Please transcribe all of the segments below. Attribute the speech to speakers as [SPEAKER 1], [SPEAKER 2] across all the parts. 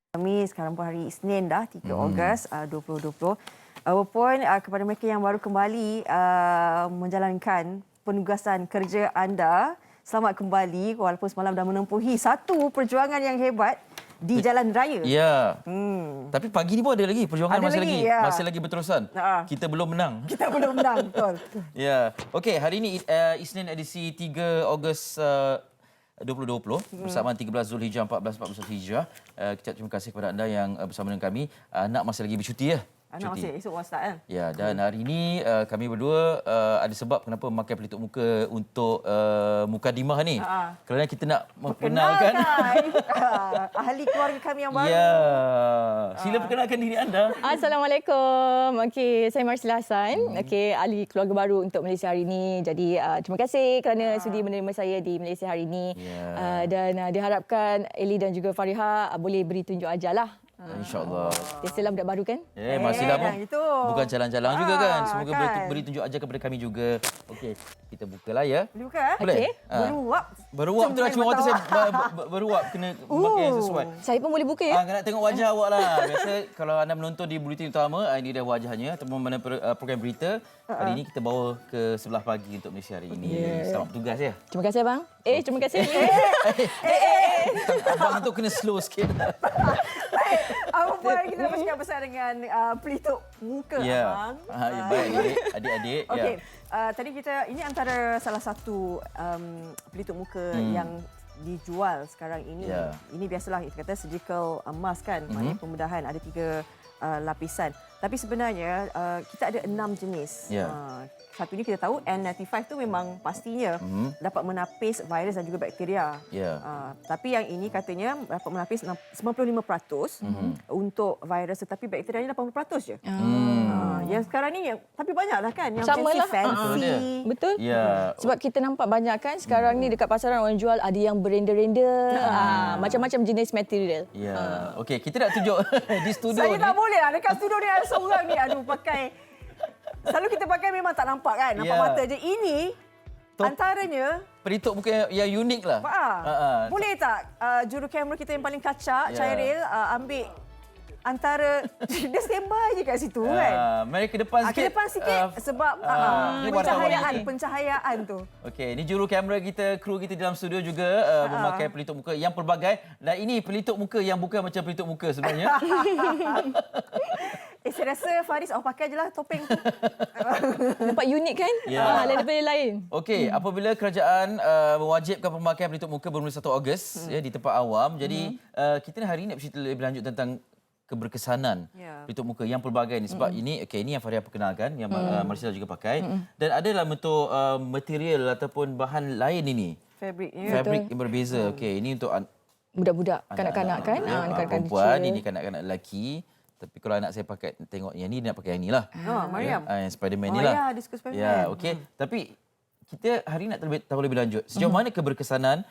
[SPEAKER 1] Kami sekarang pun hari Isnin dah 3 Ogos 2020. Walaupun kepada mereka yang baru kembali menjalankan penugasan kerja anda, selamat kembali walaupun semalam dah menempuhi satu perjuangan yang hebat di jalan raya.
[SPEAKER 2] Ya. Tapi pagi ni pun ada lagi perjuangan,
[SPEAKER 1] Ada lagi, ya.
[SPEAKER 2] masih lagi berterusan. Kita belum menang.
[SPEAKER 1] Kita belum menang, betul.
[SPEAKER 2] Ya. Okey, hari ini Isnin edisi 3 Ogos 2020 bersama 13 Zulhijjah 1441 Hijrah. Kita terima kasih kepada anda yang bersama dengan kami. Anak masih lagi bercuti ya.
[SPEAKER 1] Anak masih esok start kan?
[SPEAKER 2] Ya, dan hari ini kami berdua ada sebab kenapa memakai pelitup muka untuk mukadimah ni. Kerana kita nak memperkenalkan
[SPEAKER 1] ahli keluarga kami yang baru.
[SPEAKER 2] Ya. Sila perkenalkan diri anda.
[SPEAKER 3] Assalamualaikum. Okey, saya Marsila Hassan. Okey, ahli keluarga baru untuk Malaysia hari ini. Jadi terima kasih kerana sudi menerima saya di Malaysia hari ini. Dan diharapkan Eli dan juga Fariha boleh beri tunjuk ajar lah.
[SPEAKER 2] InsyaAllah.
[SPEAKER 3] Biasalah budak baru kan?
[SPEAKER 2] Masih lama. Bukan jalan-jalan juga kan. Semoga
[SPEAKER 1] kan.
[SPEAKER 2] beri tunjuk ajar kepada kami juga. Okey, kita bukalah ya.
[SPEAKER 1] Boleh buka?
[SPEAKER 2] Boleh?
[SPEAKER 3] Okey.
[SPEAKER 1] Beruap.
[SPEAKER 2] Beruap tu lah. Cuma waktu saya beruap kena pakai yang sesuai.
[SPEAKER 3] Saya pun boleh buka ya?
[SPEAKER 2] Nak tengok wajah awak lah. Biasa kalau anda menonton di Buletin Utama, ini dah wajahnya ataupun mana program berita. Hari ini kita bawa ke sebelah pagi untuk Malaysia hari ini. Selamat bertugas ya.
[SPEAKER 3] Terima kasih abang. Terima kasih.
[SPEAKER 2] Abang tu kena slow sikit.
[SPEAKER 1] Apa pun kita nak bercakap pasal dengan pelitup muka abang.
[SPEAKER 2] Ya, baik adik-adik.
[SPEAKER 1] Okey, tadi ini antara salah satu pelitup muka yang dijual sekarang ini. Ini biasalah kita kata surgical mask kan, maknanya pembedahan ada 3 lapisan. Tapi sebenarnya kita ada 6 jenis. Satu ni kita tahu N95 tu memang pastinya dapat menapis virus dan juga bakteria. Tapi yang ini katanya dapat menapis 95% untuk virus, tetapi bakterianya 80% je. Yang sekarang ni tapi banyaklah kan yang fancy.
[SPEAKER 3] Betul. Sebab kita nampak banyak kan sekarang ni dekat pasaran orang jual ada yang berenda-renda, macam-macam jenis material.
[SPEAKER 2] Okey, kita nak tunjuk di studio
[SPEAKER 1] Saya
[SPEAKER 2] ni.
[SPEAKER 1] tak boleh lah dekat studio ni ada seorang ni pakai. Selalu kita pakai memang tak nampak kan, nampak mata je. Ini antaranya
[SPEAKER 2] pelitup muka yang unik lah.
[SPEAKER 1] Boleh tak juru kamera kita yang paling kacak, Chairil, ambil antara dia standby je kat situ kan.
[SPEAKER 2] Mari ke depan sikit.
[SPEAKER 1] Ke depan sikit sebab pencahayaan tu.
[SPEAKER 2] Okey, ini juru kamera kita, kru kita dalam studio juga memakai pelitup muka yang pelbagai. Dan ini pelitup muka yang bukan macam pelitup muka sebenarnya.
[SPEAKER 1] Saya rasa Faris awak pakai je lah topeng tu.
[SPEAKER 3] Nampak unik kan? Lain daripada lain.
[SPEAKER 2] Okey, apabila kerajaan mewajibkan pemakaian pelitup muka bermula 1 Ogos di tempat awam. Jadi kita hari ini nak bercerita lebih lanjut tentang keberkesanan pelitup muka yang pelbagai ni. Sebab ini yang Faria perkenalkan, yang Marsila juga pakai. Dan ada dalam bentuk material ataupun bahan lain ini. Fabrik yang berbeza. Okey, ini untuk
[SPEAKER 3] budak-budak, kanak-kanak kan?
[SPEAKER 2] Kanak-kanak perempuan, ini kanak-kanak lelaki. Tapi kalau anak saya pakai tengok yang ni, dia nak pakai yang ni lah.
[SPEAKER 1] Mariam.
[SPEAKER 2] Yang Spiderman ni lah.
[SPEAKER 1] Ya, dia suka Spiderman.
[SPEAKER 2] Okey. Tapi kita hari ini nak tahu lebih lanjut. Sejauh mana keberkesanan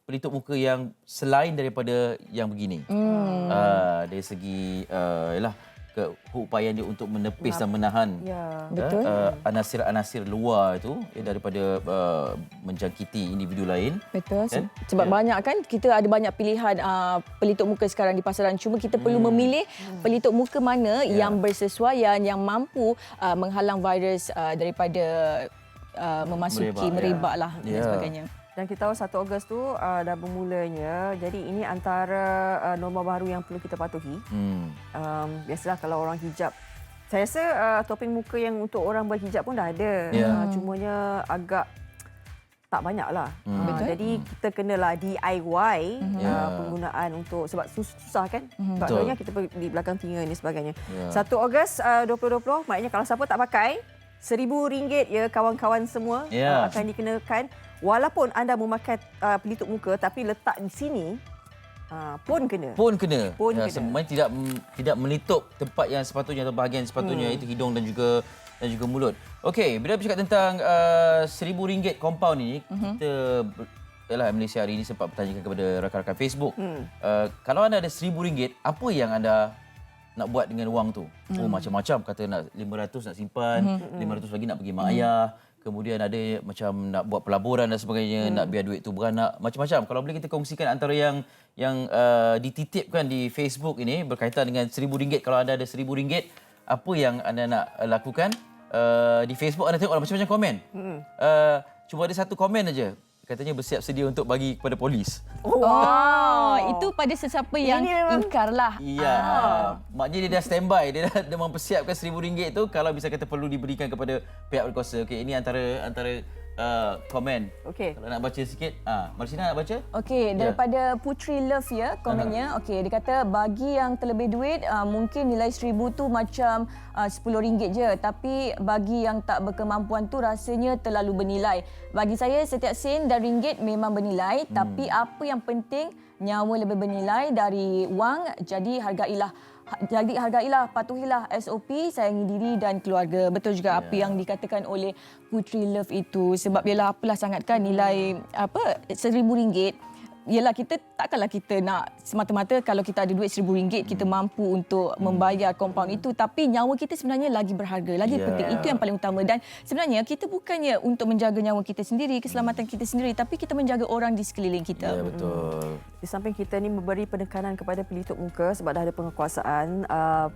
[SPEAKER 2] pelitup muka yang selain daripada yang begini? Dari segi keupayaan dia untuk menepis dan menahan anasir-anasir luar itu daripada menjangkiti individu lain.
[SPEAKER 3] Betul. Kan? Sebab banyak kan kita ada banyak pilihan pelitup muka sekarang di pasaran. Cuma kita perlu memilih pelitup muka mana yang bersesuaian, yang mampu menghalang virus daripada memasuki merebak lah dan sebagainya.
[SPEAKER 1] Dan kita tahu 1 Ogos tu dah bermulanya. Jadi ini antara norma baru yang perlu kita patuhi. Biasalah kalau orang hijab. Saya rasa topeng muka yang untuk orang berhijab pun dah ada. Cumanya agak tak banyaklah. Jadi kita kenalah DIY penggunaan untuk sebab susah kan. Sebabnya kita di belakang telinga ni sebagainya. 1 Ogos 2020 maknanya kalau siapa tak pakai RM1,000 ya kawan-kawan semua akan dikenakan. Walaupun anda memakai pelitup muka tapi letak di sini pun kena.
[SPEAKER 2] Semuanya tidak melitup tempat yang sepatutnya atau bahagian sepatutnya, itu hidung dan juga mulut. Okey, bila bercakap tentang RM1,000 compound ini, kita Malaysia hari ini sempat bertanyakan kepada rakan-rakan Facebook. Kalau anda ada RM1,000, apa yang anda nak buat dengan wang tu? Macam-macam. Kata nak 500 nak simpan, 500 lagi nak pergi mak ayah. kemudian ada macam nak buat pelaburan dan sebagainya, nak biar duit tu beranak, macam-macam. Kalau boleh kita kongsikan antara yang dititipkan di Facebook ini berkaitan dengan RM1,000. Kalau anda ada RM1,000, apa yang anda nak lakukan? Di Facebook anda tengok macam-macam komen. Cuma ada satu komen aja. Katanya bersiap sedia untuk bagi kepada polis.
[SPEAKER 3] Itu pada sesiapa yang ingkar lah.
[SPEAKER 2] Ya, maknanya dia dah standby, dia dah mempersiapkan RM1,000 tu kalau bisa kata perlu diberikan kepada pihak berkuasa. Okey, ini antara komen.
[SPEAKER 1] Okey.
[SPEAKER 2] Kalau nak baca sikit, Marsina nak baca?
[SPEAKER 3] Okey, daripada Putri Love ya komennya. Okey, dia kata bagi yang terlebih duit mungkin nilai RM1,000 tu macam RM10 je, tapi bagi yang tak berkemampuan tu rasanya terlalu bernilai. Bagi saya setiap sen dan ringgit memang bernilai, tapi apa yang penting nyawa lebih bernilai dari wang, jadi hargailah, patuhilah SOP, sayangi diri dan keluarga. Betul juga apa yang dikatakan oleh Putri Love itu. Sebab ialah apalah sangat kan nilai RM1,000. Yalah, kita takkanlah kita nak semata-mata kalau kita ada duit RM1,000 kita mampu untuk membayar kompaun itu, tapi nyawa kita sebenarnya lagi berharga, lagi penting. Itu yang paling utama. Dan sebenarnya kita bukannya untuk menjaga nyawa kita sendiri, keselamatan kita sendiri, tapi kita menjaga orang di sekeliling kita.
[SPEAKER 2] Ya, betul.
[SPEAKER 1] Di samping kita ni memberi penekanan kepada pelitup muka sebab dah ada penguasaan,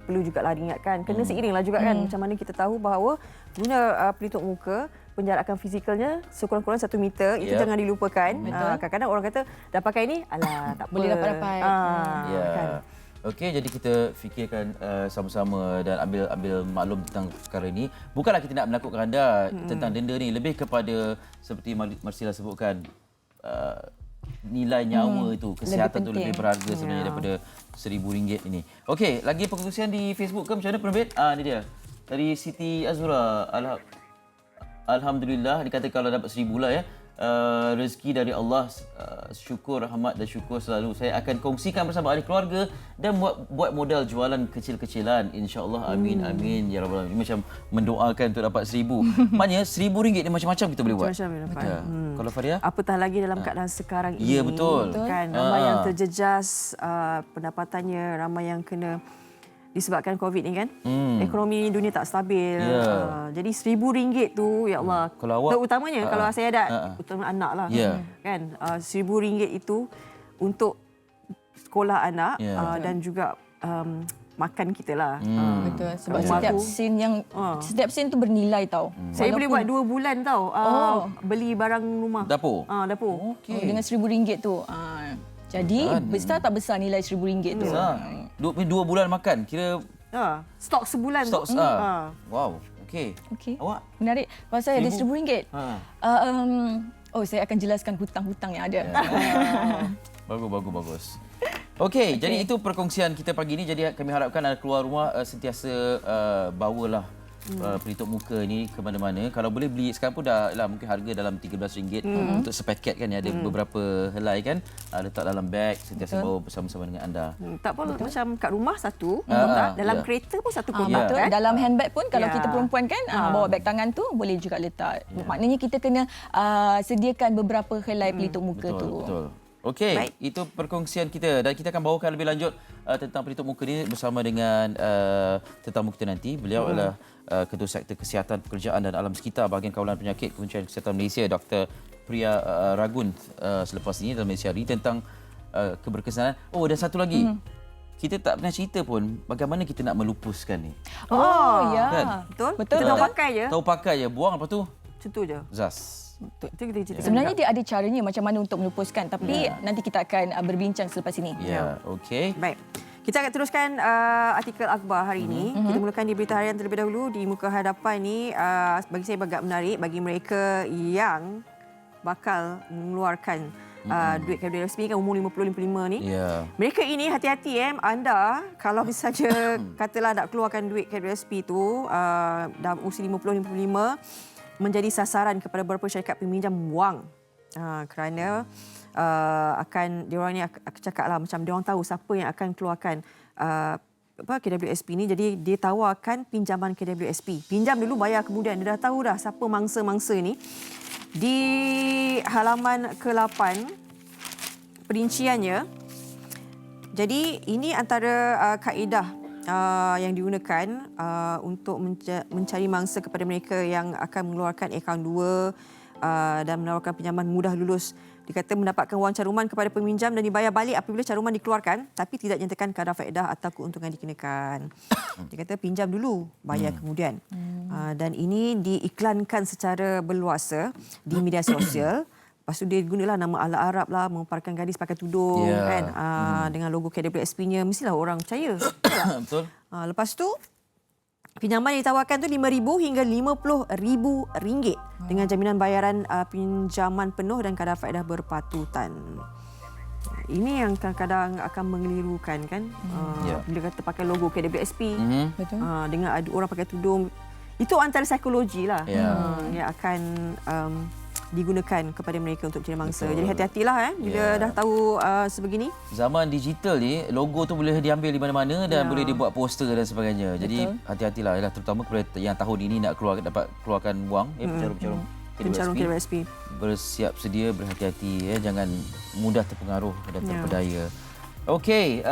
[SPEAKER 1] perlu jugalah diingatkan, kena seiringlah juga kan, macam mana kita tahu bahawa guna pelitup muka, penjarakan fizikalnya sekurang-kurangnya 1 meter, itu jangan dilupakan. Kadang-kadang orang kata dah pakai ni, alah tak apa.
[SPEAKER 3] Boleh dapat.
[SPEAKER 1] Kan?
[SPEAKER 2] Okey, jadi kita fikirkan sama-sama dan ambil maklum tentang perkara ini. Bukanlah kita nak menakutkan anda tentang denda ni, lebih kepada seperti Marsila sebutkan, nilai nyawa itu, kesihatan itu lebih berharga sebenarnya daripada RM1,000 ini. Okey, lagi perkongsian di Facebook ke macam mana Penerbit? Ini dia. Dari Siti Azura. Alhamdulillah, dikata kalau dapat RM1,000 lah ya. Rezeki dari Allah, syukur, rahmat dan syukur selalu. Saya akan kongsikan bersama ahli keluarga dan buat modal jualan kecil-kecilan. InsyaAllah, amin, amin. Ya Rabbal Alamin. Macam mendoakan untuk dapat RM1,000. Maknanya RM1,000 ni macam-macam kita boleh buat.
[SPEAKER 1] Macam-macam dapat.
[SPEAKER 2] Kalau Faria?
[SPEAKER 1] Apatah lagi dalam keadaan sekarang ini.
[SPEAKER 2] Ya, betul.
[SPEAKER 1] Kan, ramai yang terjejas pendapatannya, ramai yang kena disebabkan COVID ni kan. Ekonomi dunia tak stabil. Jadi RM1,000 tu, ya Allah.
[SPEAKER 2] Kalau awak,
[SPEAKER 1] terutamanya kalau saya ada utama anak lah. Kan, RM1,000 itu untuk sekolah anak dan juga makan kita lah.
[SPEAKER 3] Betul. Sebab setiap sen tu bernilai tau.
[SPEAKER 1] Saya boleh buat 2 bulan tau. Beli barang rumah.
[SPEAKER 2] Dapur?
[SPEAKER 1] Dapur.
[SPEAKER 3] Dengan RM1,000 tu. Jadi besar tak besar nilai RM1,000 tu?
[SPEAKER 2] 2 bulan makan, kira
[SPEAKER 1] stok sebulan
[SPEAKER 2] stok
[SPEAKER 1] tu.
[SPEAKER 2] Wow, okey. Awak?
[SPEAKER 3] Menarik. Pasal ada RM1,000. Saya akan jelaskan hutang-hutang yang ada.
[SPEAKER 2] Bagus. Okey, jadi itu perkongsian kita pagi ini. Jadi kami harapkan anda keluar rumah sentiasa bawalah pelitup muka ni ke mana-mana. Kalau boleh beli sekarang pun dah lah mungkin harga dalam RM13 untuk sepaket kan, ada beberapa helai kan, letak dalam beg, sentiasa bawa bersama-sama dengan anda.
[SPEAKER 1] Tak apa, macam kat rumah satu dalam kereta pun satu kotak
[SPEAKER 3] Betul.
[SPEAKER 1] kan.
[SPEAKER 3] Dalam handbag pun kalau kita perempuan kan bawa beg tangan tu boleh juga letak. Maknanya kita kena sediakan beberapa helai pelitup muka tu.
[SPEAKER 2] Betul. Okey, itu perkongsian kita dan kita akan bawakan lebih lanjut tentang pelitup muka ni bersama dengan tetamu kita nanti. Beliau adalah Ketua Sektor Kesihatan Pekerjaan dan Alam Sekitar Bahagian Kawalan Penyakit Kementerian Kesihatan Malaysia, Dr. Priya Ragun, selepas ini dalam Malaysia Hari tentang keberkesanan. Dan satu lagi. Kita tak pernah cerita pun bagaimana kita nak melupuskan ni.
[SPEAKER 3] Ya.
[SPEAKER 2] Kan?
[SPEAKER 1] Betul. Kita tahu pakai je.
[SPEAKER 2] Tahu pakai je, buang lepas tu
[SPEAKER 1] Macam tu je.
[SPEAKER 2] zas.
[SPEAKER 1] Itu kita cerita.
[SPEAKER 3] Sebenarnya dia ada caranya macam mana untuk melupuskan, tapi nanti kita akan berbincang selepas ini.
[SPEAKER 2] Ya, okey.
[SPEAKER 1] Baik. Kita akan teruskan artikel akhbar hari ini. Kita mulakan di berita harian terlebih dahulu. Di muka hadapan ni bagi saya agak menarik bagi mereka yang bakal mengeluarkan duit capital resmi kan, umur 50-55 ni. Mereka ini hati-hati anda kalau misalnya katalah nak keluarkan duit capital resmi tu dalam usia 50-55 menjadi sasaran kepada beberapa syarikat peminjam wang. Kerana diorang ni akan cakaplah macam diorang tahu siapa yang akan keluarkan KWSP ni. Jadi dia tawarkan pinjaman KWSP. Pinjam dulu, bayar kemudian. Dia dah tahu dah siapa mangsa-mangsa ni. Di halaman ke-8 perinciannya. Jadi ini antara kaedah yang digunakan untuk mencari mangsa kepada mereka yang akan mengeluarkan akaun 2 dan menawarkan pinjaman mudah lulus. Dikata mendapatkan wang caruman kepada peminjam dan dibayar balik apabila caruman dikeluarkan tapi tidak nyatakan kadar faedah atau keuntungan dikenakan. Dia kata pinjam dulu, bayar kemudian. Dan ini diiklankan secara berluasa di media sosial. Lepas tu dia gunalah nama ala Arab lah, memaparkan gadis pakai tudung kan, dengan logo KWSP-nya. Mestilah orang percaya.
[SPEAKER 2] Betul.
[SPEAKER 1] Lepas tu pinjaman yang ditawarkan tu RM5,000 hingga RM50,000 dengan jaminan bayaran pinjaman penuh dan kadar faedah berpatutan. Ini yang kadang-kadang akan mengelirukan kan. Bila kata pakai logo KWSP,
[SPEAKER 3] Betul.
[SPEAKER 1] dengan ada orang pakai tudung, itu antara psikologi lah yang akan digunakan kepada mereka untuk cari mangsa.
[SPEAKER 2] Betul.
[SPEAKER 1] Jadi hati-hatilah bila dah tahu sebegini.
[SPEAKER 2] Zaman digital ni, logo tu boleh diambil di mana-mana dan boleh dibuat poster dan sebagainya. Jadi hati-hatilah, terutama kepada yang tahun ini nak dapat keluarkan wang, pencarum-pencarum
[SPEAKER 1] KWSP.
[SPEAKER 2] Bersiap sedia, berhati-hati, jangan mudah terpengaruh dan terpedaya. Okey,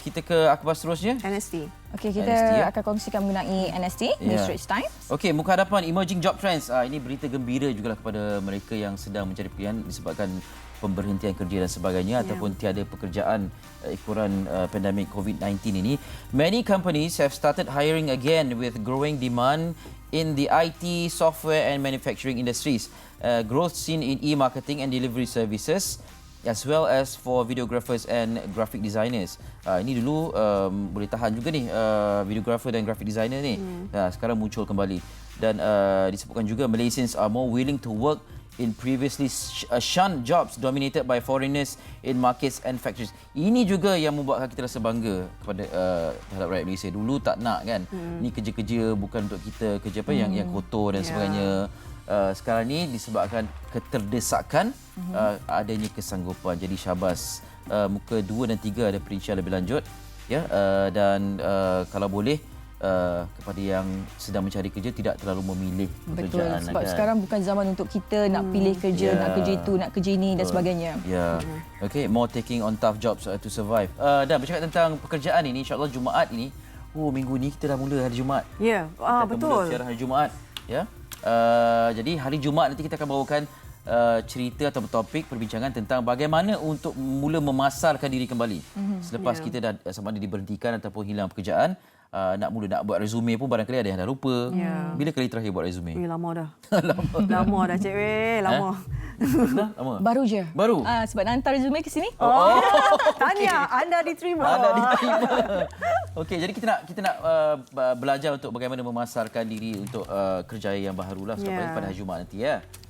[SPEAKER 2] kita ke akhbar seterusnya.
[SPEAKER 1] NST.
[SPEAKER 3] Okey, kita
[SPEAKER 2] NST,
[SPEAKER 3] akan kongsikan mengenai NST, New Straits Times.
[SPEAKER 2] Okey, muka hadapan emerging job trends. Ini berita gembira juga kepada mereka yang sedang mencari pilihan disebabkan pemberhentian kerja dan sebagainya ataupun tiada pekerjaan ikuran pandemik COVID-19 ini. Many companies have started hiring again with growing demand in the IT, software and manufacturing industries. Growth seen in e-marketing and delivery services as well as for videographers and graphic designers. Ini dulu boleh tahan juga ni videographer dan graphic designer ni. Sekarang muncul kembali dan disebutkan juga Malaysians are more willing to work in previously shunned jobs dominated by foreigners in markets and factories. Ini juga yang membuatkan kita rasa bangga kepada terhadap rakyat Malaysia. Dulu tak nak kan. Ni kerja-kerja bukan untuk kita, kerja apa yang kotor dan sebagainya. Sekarang ni disebabkan keterdesakan adanya kesanggupan. Jadi syabas. Muka 2 dan 3 ada perincian lebih lanjut dan kalau boleh kepada yang sedang mencari kerja tidak terlalu memilih pekerjaan.
[SPEAKER 3] Betul, sebab sekarang bukan zaman untuk kita nak pilih kerja, nak kerja itu, nak kerja ini dan sebagainya.
[SPEAKER 2] Okay, more taking on tough jobs to survive. Dan bercakap tentang pekerjaan ini, insyaAllah Jumaat ini, minggu ni kita dah mula hari Jumaat.
[SPEAKER 1] Betul.
[SPEAKER 2] Siaran hari Jumaat. Jadi hari Jumaat nanti kita akan bawakan cerita atau topik perbincangan tentang bagaimana untuk mula memasarkan diri kembali selepas kita dah sama ada diberhentikan ataupun hilang pekerjaan. Nak buat resume pun barangkali ada yang dah lupa. Bila kali terakhir buat resume?
[SPEAKER 1] Lama dah. Lama dah cik lama.
[SPEAKER 2] Lama?
[SPEAKER 3] Baru je.
[SPEAKER 2] Baru?
[SPEAKER 3] Sebab nak hantar resume ke sini.
[SPEAKER 1] Tanya, anda diterima.
[SPEAKER 2] Okey, jadi kita nak belajar untuk bagaimana memasarkan diri untuk kerjaya yang baharulah pada hari Jumaat nanti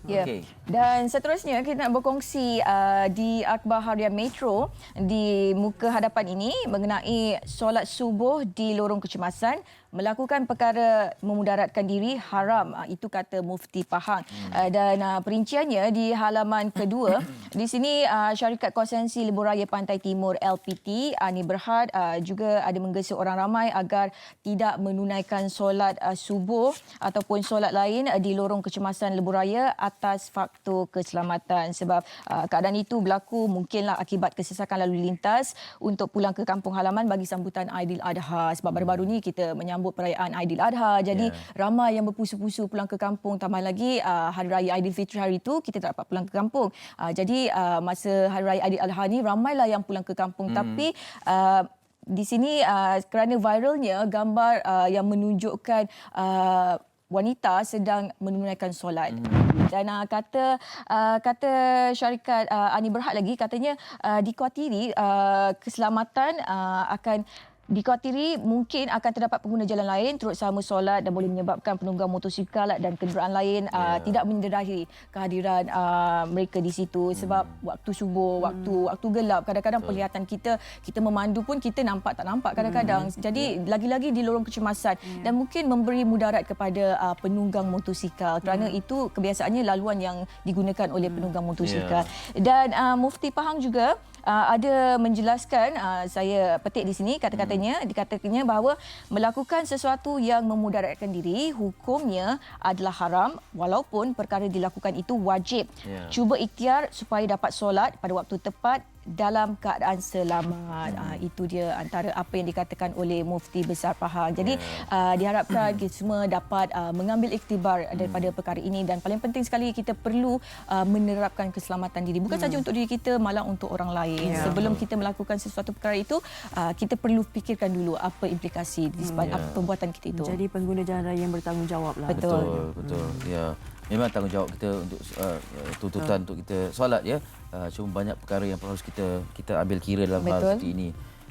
[SPEAKER 2] Okay.
[SPEAKER 3] Dan seterusnya kita nak berkongsi di akhbar harian Metro di muka hadapan ini mengenai solat subuh di lorong kecemasan, melakukan perkara memudaratkan diri haram, itu kata Mufti Pahang. Dan perinciannya di halaman kedua. Di sini syarikat konsensi Lebuhraya Pantai Timur LPT Ani Berhad juga ada menggesa orang ramai agar tidak menunaikan solat subuh ataupun solat lain di lorong kecemasan Lebuhraya atas faktor keselamatan, sebab keadaan itu berlaku mungkinlah akibat kesesakan lalu lintas untuk pulang ke kampung halaman bagi sambutan Aidiladha. Sebab baru-baru ni kita menyambut perayaan Aidiladha, jadi ramai yang berpusu-pusu pulang ke kampung. Tambah lagi Hari Raya Aidilfitri hari itu kita tak dapat pulang ke kampung. Jadi masa Hari Raya Aidiladha ni ramailah yang pulang ke kampung. Tapi di sini kerana viralnya gambar yang menunjukkan wanita sedang menunaikan solat. Dan kata syarikat Ani Berhad lagi, katanya dikhawatiri keselamatan akan dikhuatiri mungkin akan terdapat pengguna jalan lain turut sama solat dan boleh menyebabkan penunggang motosikal dan kenderaan lain tidak menyedari kehadiran mereka di situ, sebab waktu subuh, waktu gelap, kadang-kadang penglihatan kita memandu pun kita nampak tak nampak kadang-kadang. Jadi lagi-lagi di lorong kecemasan dan mungkin memberi mudarat kepada penunggang motosikal kerana itu kebiasaannya laluan yang digunakan oleh penunggang motosikal. Dan Mufti Pahang juga ada menjelaskan, saya petik di sini kata-katanya, dikatakannya bahawa melakukan sesuatu yang memudaratkan diri hukumnya adalah haram walaupun perkara dilakukan itu wajib. Cuba ikhtiar supaya dapat solat pada waktu tepat dalam keadaan selamat. Itu dia antara apa yang dikatakan oleh Mufti Besar Pahang. Jadi diharapkan kita semua dapat mengambil iktibar daripada perkara ini, dan paling penting sekali kita perlu menerapkan keselamatan diri. Bukan saja untuk diri kita, malah untuk orang lain. Sebelum kita melakukan sesuatu perkara itu, kita perlu fikirkan dulu apa implikasi di sebalik perbuatan kita itu.
[SPEAKER 1] Jadi pengguna jalan raya yang bertanggungjawab lah.
[SPEAKER 3] Betul.
[SPEAKER 2] Betul. Ya. Memang tanggungjawab kita untuk tuntutan untuk kita solat ya. Cuma banyak perkara yang harus kita ambil kira dalam hal seperti ini.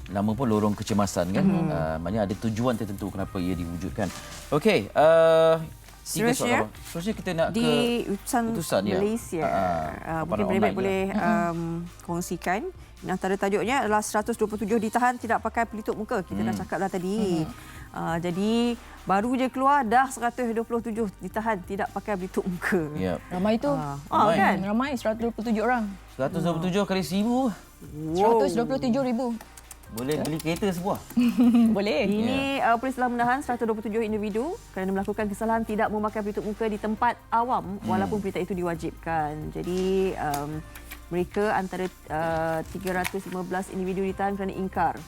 [SPEAKER 2] Nama pun lorong kecemasan kan. Maknanya ada tujuan tertentu kenapa ia diwujudkan. Okey,
[SPEAKER 1] Seterusnya
[SPEAKER 2] kita nak
[SPEAKER 1] di
[SPEAKER 2] ke
[SPEAKER 1] utusan Malaysia. Mungkin Braibet boleh kongsikan. Antara tajuknya adalah 127 ditahan tidak pakai pelitup muka. Kita dah cakap dah tadi. Jadi baru je keluar dah 127 ditahan tidak pakai pelitup muka.
[SPEAKER 2] Yep.
[SPEAKER 3] Ramai itu.
[SPEAKER 1] Kan?
[SPEAKER 3] Ramai 127 orang.
[SPEAKER 2] 127 kali 1000.
[SPEAKER 3] 127,000.
[SPEAKER 2] Boleh beli kereta sebuah.
[SPEAKER 3] Boleh.
[SPEAKER 1] Ini polis telah menahan 127 individu kerana melakukan kesalahan tidak memakai pelitup muka di tempat awam walaupun perintah itu diwajibkan. Jadi mereka antara 315 individu ditahan kerana ingkar.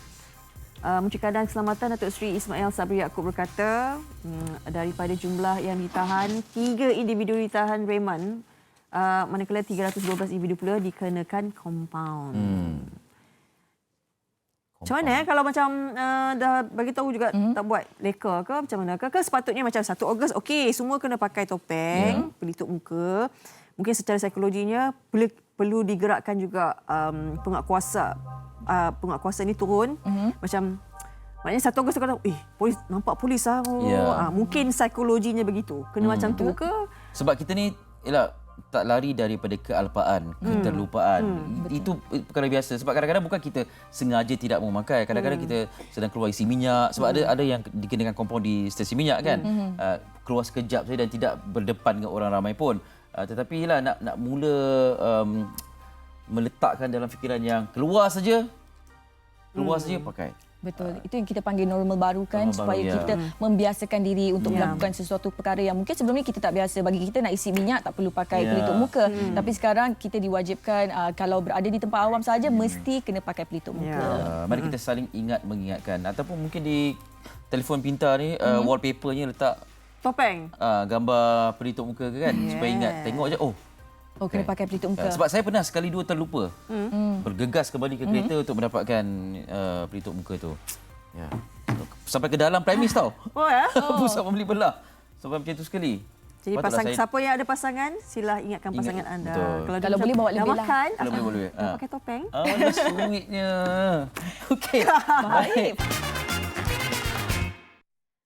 [SPEAKER 1] Menteri Keadaan Keselamatan Datuk Seri Ismail Sabri Yaakob berkata daripada jumlah yang ditahan, 3 individu ditahan reman, manakala 312 individu pula dikenakan kompaun. Macam mana kalau macam dah bagi tahu juga tak buat leka ke macam mana ke sepatutnya macam 1 Ogos okey semua kena pakai topeng, pelitup muka. Mungkin secara psikologinya perlu digerakkan juga penguatkuasa ni turun. Macam maknanya 1 Ogos kata polis nampak polis mungkin psikologinya begitu. Kena macam tu ke?
[SPEAKER 2] Sebab kita ni tak lari daripada kealpaan, keterlupaan. Itu perkara biasa. Sebab kadang-kadang bukan kita sengaja tidak memakai. Kadang-kadang kita sedang keluar isi minyak. Sebab ada yang dikenakan kompon di stesen minyak kan. Keluar sekejap saja dan tidak berdepan dengan orang ramai pun. Tetapi nak mula meletakkan dalam fikiran yang keluar saja pakai.
[SPEAKER 3] Betul. Itu yang kita panggil normal baru kan, supaya kita membiasakan diri untuk melakukan sesuatu perkara yang mungkin sebelum ni kita tak biasa. Bagi kita nak isi minyak tak perlu pakai pelitup muka. Tapi sekarang kita diwajibkan kalau berada di tempat awam saja mesti kena pakai pelitup muka.
[SPEAKER 2] Mari kita saling mengingatkan ataupun mungkin di telefon pintar ni wallpapernya letak
[SPEAKER 1] Topeng.
[SPEAKER 2] Gambar pelitup muka ke kan, supaya ingat tengok je
[SPEAKER 3] Kena pakai pelitup muka.
[SPEAKER 2] Sebab saya pernah sekali dua terlupa. Bergegas kembali ke kereta untuk mendapatkan pelitup muka tu. Ya. Sampai ke dalam premis tau. Pusat membeli belah. Sampai macam tu sekali.
[SPEAKER 1] Jadi siapa yang ada pasangan, sila ingatkan pasangan anda.
[SPEAKER 3] Betul. Kalau boleh bawa lebih
[SPEAKER 1] makan,
[SPEAKER 2] boleh.
[SPEAKER 1] pakai topeng.
[SPEAKER 2] Sweetnya. Okey.
[SPEAKER 3] Baik.